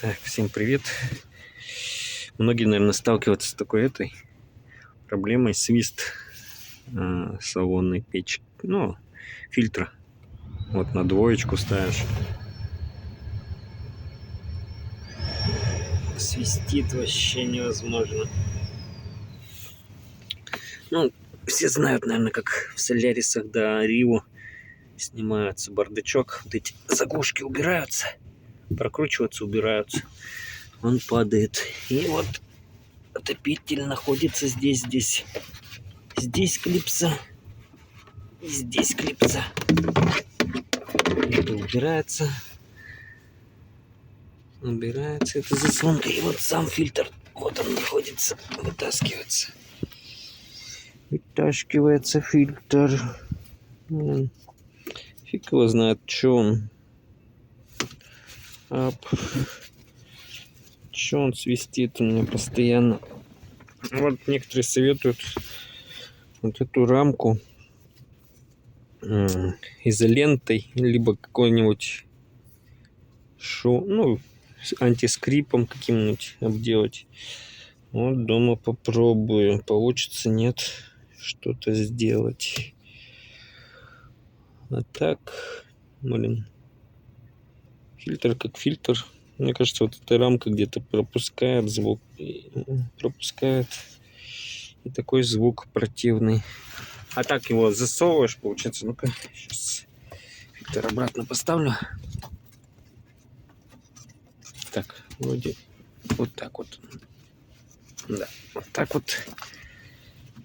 Так, всем привет. Многие, наверное, сталкиваются с такой проблемой: свист салонной печи, фильтра. Вот на двоечку ставишь, свистит вообще невозможно. Все знают, наверное, как в солярисах до Рио снимается бардачок, вот эти заглушки убираются, прокручиваются, убираются, он падает. И вот отопитель находится здесь клипса, и здесь клипса. Это убирается эта заслонка, и вот сам фильтр, вот он находится, вытаскивается фильтр. Фиг его знает, что он свистит у меня постоянно. Вот некоторые советуют вот эту рамку изолентой, либо какой-нибудь антискрипом каким-нибудь обделать. Вот дома попробую, получится, нет, что-то сделать. А так, фильтр как фильтр. Мне кажется, вот эта рамка где-то пропускает звук, и такой звук противный. А так его засовываешь, получается. Ну-ка, сейчас фильтр обратно поставлю. Так, вроде вот так вот. Да, вот так вот.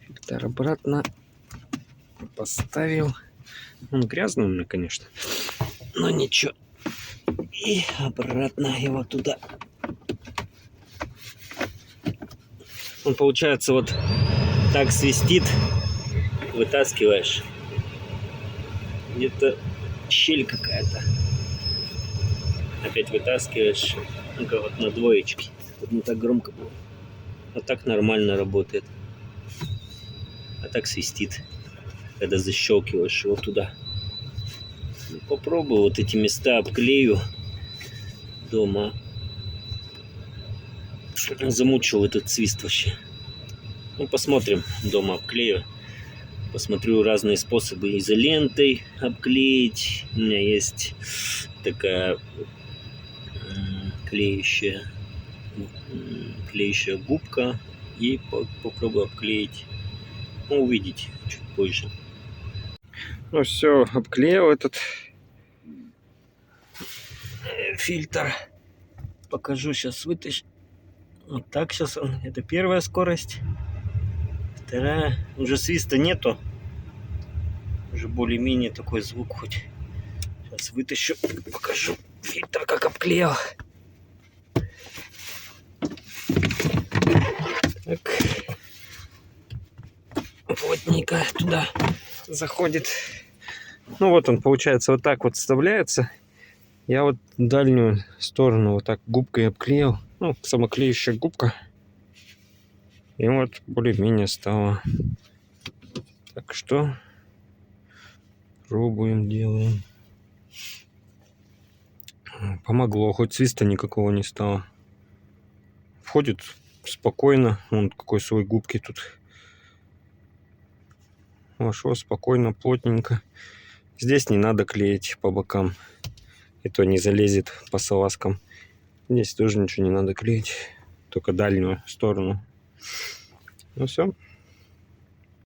Фильтр обратно поставил. Он грязный у меня, конечно, но ничего. И обратно его туда. Он, получается, вот так свистит. Вытаскиваешь. Где-то щель какая-то. Опять вытаскиваешь. Ну-ка, вот на двоечке. Тут не так громко было. Вот так нормально работает. А так свистит, когда защелкиваешь его туда. Попробую вот эти места обклею дома. Замучил этот свист вообще. Посмотрим, дома обклею. Посмотрю разные способы изолентой обклеить. У меня есть такая клеющая губка. И попробую обклеить. Увидите чуть позже. Ну все, обклеил этот фильтр. Покажу, сейчас вытащу. Вот так сейчас он. Это первая скорость. Вторая. Уже свиста нету. Уже более-менее такой звук хоть. Сейчас вытащу. Покажу фильтр, как обклеил. Так. Плотненько туда заходит. Ну вот он, получается, вот так вот вставляется. Я вот дальнюю сторону вот так губкой обклеил. Самоклеющая губка. И вот более-менее стало. Так что пробуем, делаем. Помогло, хоть свиста никакого не стало. Входит спокойно. Вон какой свой губки тут. Вошло спокойно, плотненько. Здесь не надо клеить по бокам. И то не залезет по салазкам. Здесь тоже ничего не надо клеить. Только дальнюю сторону. Ну все.